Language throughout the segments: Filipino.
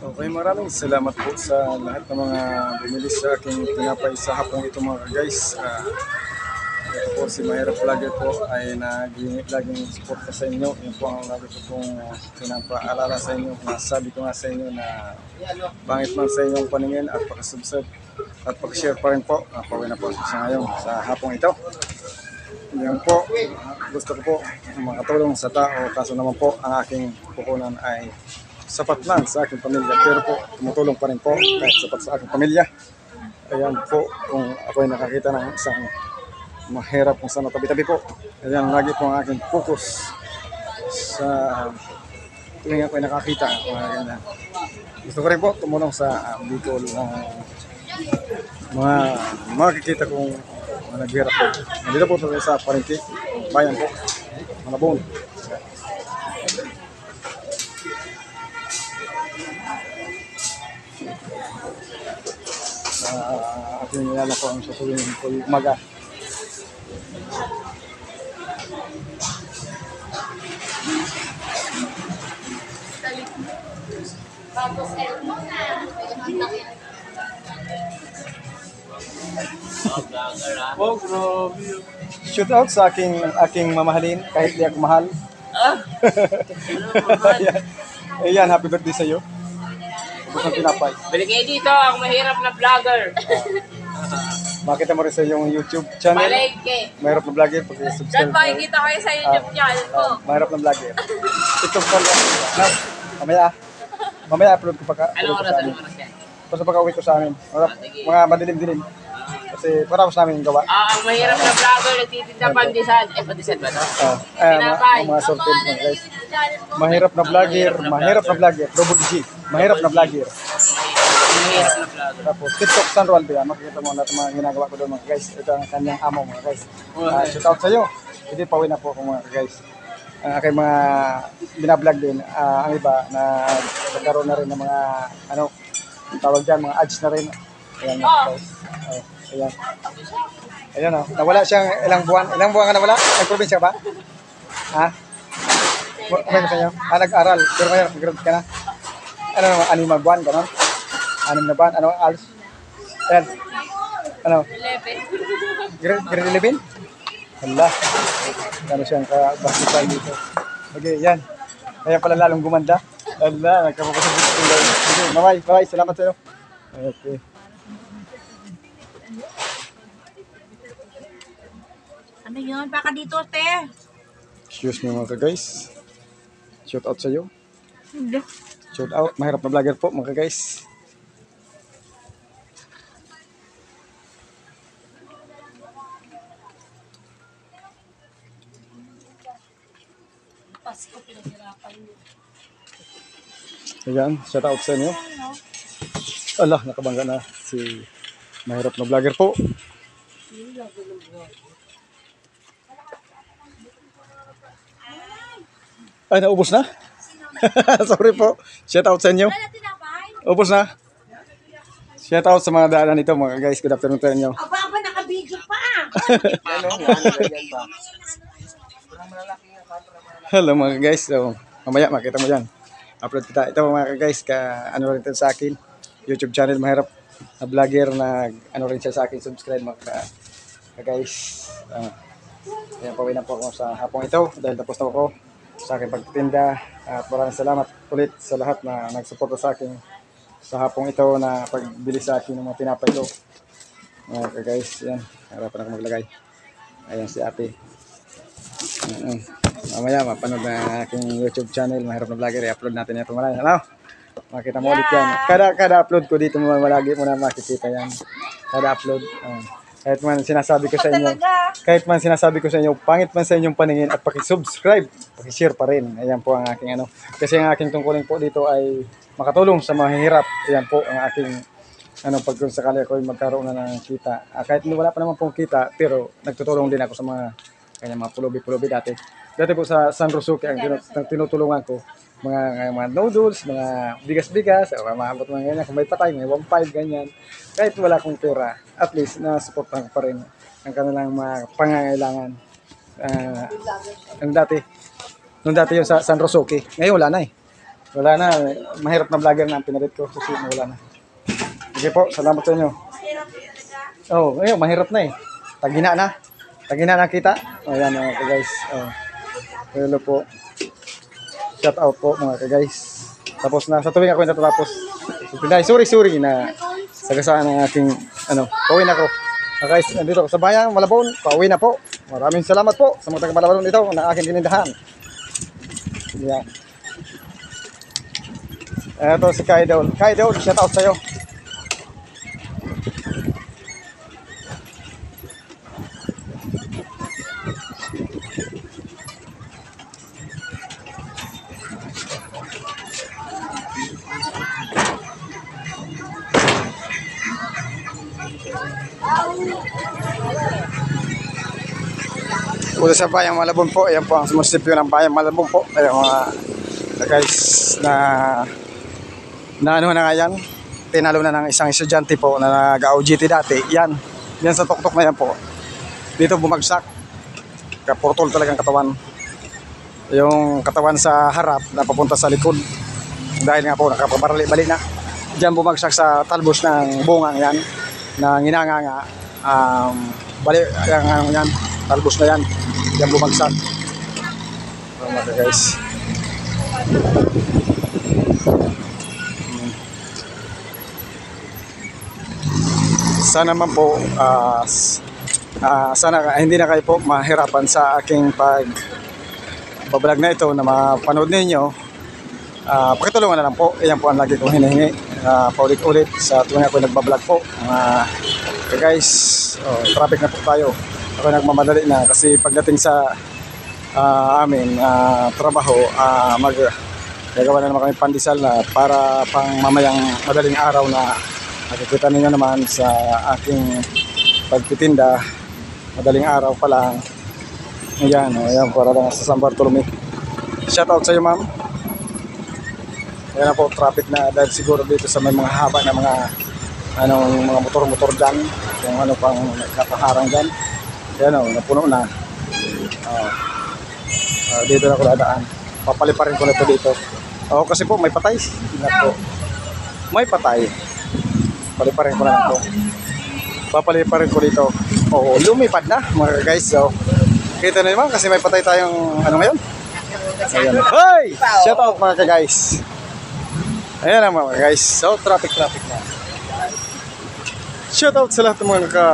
Okay, maraming salamat po sa lahat ng mga bumili sa aking tinapay sa hapong ito mga guys. Ito po si Mahirap Vlogger po ay naging laging support sa inyo. Yun po ang lagi ko pong pinapaalala sa inyo. Nasabi ko nga sa inyo na bangit man sa inyong paningin at pakasubscribe at pakishare pa rin po. Pauwi na po siya ngayon sa hapong ito. Yan po, gusto ko po makatulong sa tao, kaso naman po ang aking puhunan ay sapat lang sa aking pamilya, pero po tumutulong pa rin po kahit sapat sa aking pamilya. Ayan po, kung ako ay nakakita ng isang mahirap kung saan tabi-tabi po, ayan lagi po ang aking focus sa tuwing ako ay nakakita. Gusto ko rin po tumulong sa Bicol ng mga makikita kong naghirap po. Nandito po sa Palengke, bayan po, Malabon. Ating nilala po ang susuwin ko yung umaga. Oh, grabe. Shoot out sa aking mamahalin kahit di ako mahal. Ayan, happy birthday sa iyo. Busang tinapay. Balik kayo dito, ang mahirap na vlogger. Makita mo rin sa iyong YouTube channel. Palengke. Mahirap na vlogger, pag-subscribe. Saan makikita kayo sa YouTube channel ko? Mahirap na vlogger. TikTok channel. Mamaya upload ko pa Anong oras? Anong oras yan? Basta pagka-uwi ko sa amin. Mga madilim-dilim. Kasi patapos namin yung gawa. Ang mahirap na vlogger, nagtitinda pandesal. Pandesal ba ito? Mga sorted mo guys. Mahirap na vlogger, double G. Mahirap na vlogger. Mahirap na vlogger. Tapos TikTok San Juan Pia. Makikita mo natin mga ginagawa ko doon mga guys. Ito ang kanyang amo mga guys. Shout out sa iyo. Hindi pauwi na po ako mga guys. Ang aking mga binablog din, ang iba na nagkaroon na rin ng mga tawag dyan, mga ads na rin. Ayan guys. Ayan. Ayan o. Nawala siyang ilang buwan. Ilang buwan ka nawala? Nag-probinsya ba? Ha? Kumain sa inyo? Nag-aral. Pero ngayon, nag-graduate ka na. Ano naman? 6 na buwan? Ganon? 6 na buwan? Ano? Alos? Ayan. Ano? 11. Grade 11? Hala. Ano siyang ka-basketball dito. Okay, yan. Kaya pala lalong gumanda. Hala, nagkapapasok dito. Okay, bye-bye. Salamat sa iyo. Okay. Ano yun? Baka dito, te. Excuse me mga guys. Shout out sa iyo. Hindi. Shout out. Mahirap na vlogger po mga guys. Ayan, shout out sa inyo. Allah, nakabangga na si Mahirap na vlogger po. Ay, naubos na? Sorry po. Shout out sa inyo. Ubos na. Shout out sa mga daanan nito mga guys. Good afternoon sa inyo. Aba, naka-video pa. Hello mga guys. So, mamaya makita mo yan. Upload kita. Ito mga guys, ano rin ito sa akin. YouTube channel Mahirap na vlogger na ano rin siya sa akin. Subscribe mga guys. Ayan, pauwi na po ako sa hapong ito dahil tapos na ako sa aking pagtitinda. At maraming salamat ulit sa lahat na nagsuporta sa akin sa hapong ito na pagbili sa akin ng mga tinapay ko. Okay guys, yan. Harapan ako maglagay. Ayan si ate. Mamaya mapanood na aking YouTube channel Mahirap na vlogger. I-upload natin ito malay. Hello? Makita mo ulit yan. Kada upload ko dito malagi mo na makikita yan. Kada upload. Kahit man sinasabi ko sa inyo, pangit man sa inyong paningin at paki-subscribe, paki-share pa rin. Ayan po ang aking Kasi ang aking tungkulin po dito ay makatulong sa mahihirap. Ayan po ang aking pag kung sakali ako ay magkaroon na ng kita. Kahit wala pa naman pong kita, pero nagtutulong din ako sa mga pulubi-pulubi dati. Dati po sa San Rosuke ang tinutulungan ko. Mga noodles, mga bigas-bigas, maabot mga ganyan. Kung may patay, may 1.5 ganyan. Kahit wala akong pera, at least na-supportan ko pa rin ang kanilang mga pangangailangan. Nung dati yun sa San Rosuke. Ngayon wala na eh. Wala na. Mahirap na vlogger na ang pinalit ko kasi wala na. Sige po, salamat sa inyo. Oh, ayun, mahirap na eh. Tagina na. Tagina na kita. Ayan mga ka-guys. Oh. Hello po. Shout out po mga ka-guys. Tapos na, sa tuwing ako natatapos. Sorry na sagasaan ng aking, pauwi na ako. Guys, nandito ako sa bayan, Malabon. Pauwi na po. Maraming salamat po sa mga taga-Malabon dito na aking tinindahan. Yan. Ito si Kaidol. Kaidol, shout out sa'yo. Una sa Bayang Malabon po, ayan po ang munisipyo ng Bayang Malabon po. Ayan mga guys na ano na nga yan, tinalo na ng isang estudyante po na nag-OJT dati. Yan sa tuktok na yan po. Dito bumagsak, kapurtol talagang katawan. Yung katawan sa harap na papunta sa likod. Dahil nga po nakapabarali-bali na. Diyan bumagsak sa talbos ng bungang yan na nginanganga. Bali, yan, talbos na yan. Diyan bumagsak. Mga guys. Sana man po sana hindi na kayo po mahirapan sa aking pagbablog na ito na mapanood ninyo. Pakitulungan na lang po. Ayan po ang lagi kong hinihingi paulit-ulit sa tuwing ako nagbablog po. Guys, traffic na po tayo. Ako nagmamadali na kasi pagdating sa amin trabaho, gagawa na naman kami pandesal na para pang mamayang madaling araw na nakikita ninyo naman sa aking pagtitinda. Madaling araw pa lang. Ayan, para lang sa San Bartolome. Shout out sa iyo, ma'am. Ayan na po, traffic na dahil siguro dito sa may mga haba na mga mga motor-motor dyan. Yung pang kataharang dyan. Ayan napuno na. Dito na ako dadaan. Papaliparin ko na ito dito. Kasi po may patay. May patay. Paliparin ko na lang ito. Papaliparin ko dito. Lumipad na mga guys. So, kita na naman kasi may patay tayong ngayon. Ayan. Hey! Shout out mga guys. Ayan na mga guys. So, traffic na. Shout out sa lahat ng mga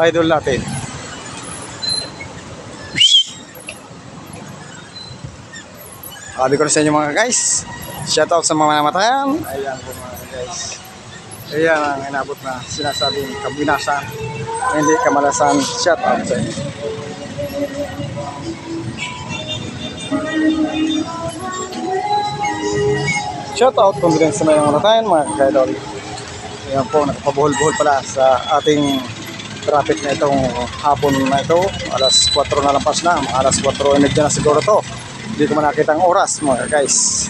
idol natin. Sabi ko na sa inyo mga guys. Shout out sa mga namatayan. Ayan po mga guys. Ayan ang inabot na sinasabing kabinasan. Hindi kamalasan. Shout out sa inyo. Shout out kung din sa mga namatayan mga kaidol. Ayan po, nakapabuhol-buhol pala sa ating traffic na itong hapon na ito. Alas 4 na lampas na. Alas 4:30 na siguro to. Hindi ko man nakita ang oras mga guys.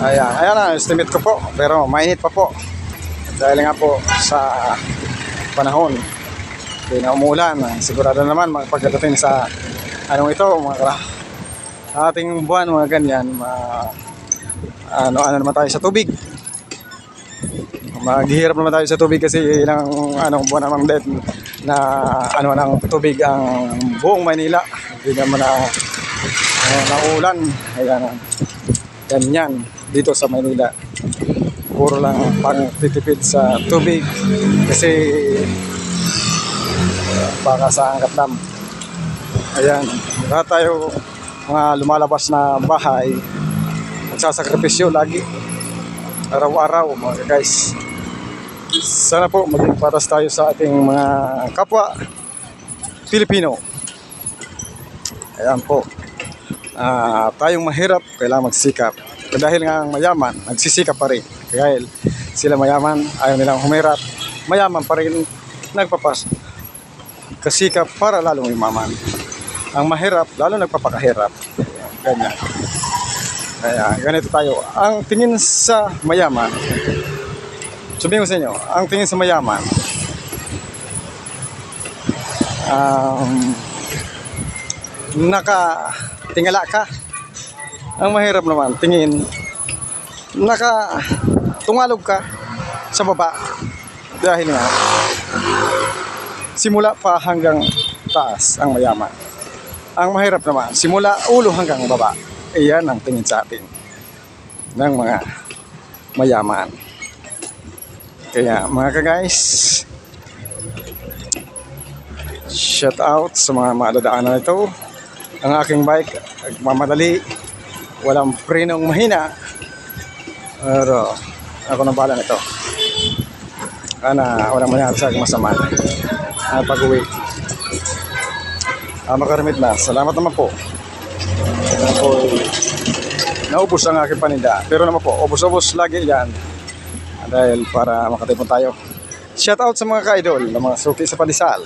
Ayan ang estimate ko po. Pero mainit pa po. Dahil nga po sa panahon. Hindi na umulan. Sigurado naman pagdating sa ito, mga ating buwan, mga ganyan. Ano naman tayo sa tubig. Maghihirap naman tayo sa tubig kasi ilang buwan namang dead na ng tubig ang buong Maynila. Hindi naman na ulan. Ayan. Ganyan dito sa Maynila. Puro lang pang titipid sa tubig kasi baka sa Angat Dam. Ayan. Lahat tayo mga lumalabas na bahay magsasakripisyo lagi. Araw-araw mga guys. Sana po maging patas tayo sa ating mga kapwa Pilipino. Ayan po. Tayong mahirap, kailangan magsikap. Dahil nga ang mayaman, nagsisikap pa rin. Dahil sila mayaman, ayaw nilang humirap. Mayaman pa rin, kasikap para lalong umaman. Ang mahirap, lalo nagpapakahirap. Ganyan. Kaya ganito tayo. Ang tingin sa mayaman, sabihin ko sa inyo, ang tingin sa mayaman, nakatingala ka Ang mahirap naman, tingin, tumalog ka sa baba dahil nga simula pa hanggang taas ang mayaman. Ang mahirap naman, simula ulo hanggang baba. Iyan ang tingin sa atin ng mga mayaman. Kaya mga ka-guys, shout out sa mga madadaanan ito. Ang aking bike, mamadali, walang prenong mahina. Pero ako nang bahala nito. Walang mangyari sa aking masama. Pag-uwi. Makaramit na. Salamat naman po. Naubos ang aking paninda. Pero naman po, ubos-ubos lagi yan. Dahil para makatipon tayo. Shout out sa mga ka-idol, ng mga suki sa Pandesal.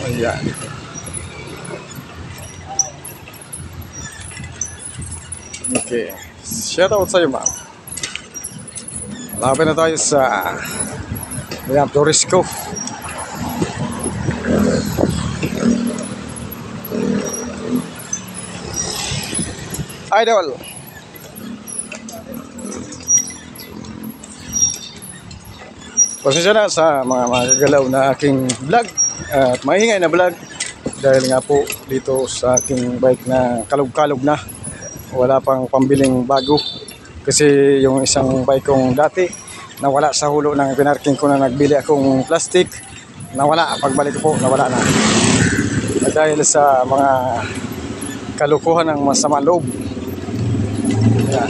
Ayan. Okay. Shout out sa iyo, ma'am. Lapit na tayo sa Torisco. Idol. Pasensya na sa mga magagalaw na aking vlog at maingay na vlog dahil nga po dito sa aking bike na kalog-kalog na, wala pang pambiling bago kasi yung isang bike kong dati nawala sa hulo ng pinarking ko na nagbili akong plastic, nawala, pagbalik ko po nawala na dahil sa mga kalukuhan ng masama loob. Yan.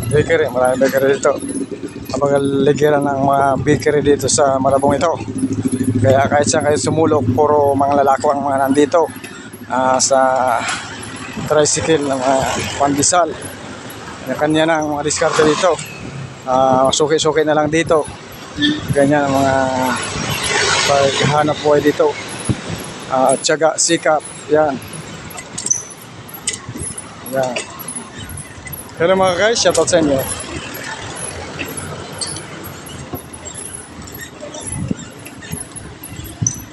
Bakery, maraming bakery dito. Napakaligiran ng mga bakery dito sa Malabong ito. Kaya kahit saan kayo sumulok, puro mga lalako ang mga nandito sa tricycle ng mga Pandesal. Kanya na ang mga diskarte dito. Suki-suki na lang dito. Ganyan ang mga paghanap buhay dito. Tiyaga, sikap, yan. Yan. Hello mga guys, shoutout sa inyo.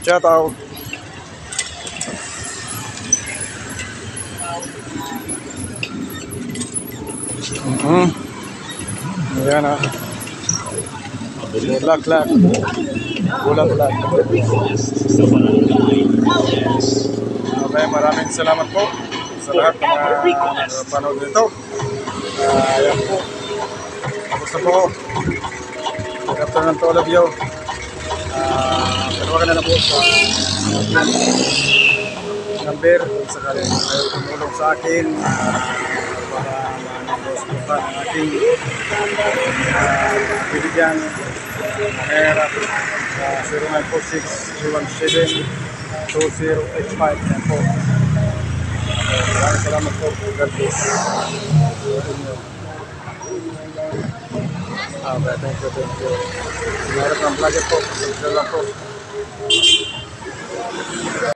Shoutout. Ayan ah. Bulak-lak. Bulak-lak. Okay, maraming salamat po sa lahat ng mga panood nito. Ayan po. Gusto po. Good afternoon to all of you. Tawagan na po sa number kung sakaling ayaw tumulong sa akin para ma-support ang aking bibigyan mahirap sa 0946-317-2085. Yan po. Maraming salamat po. God bless. Thank you. Meron ng vlogger po. Salamat po.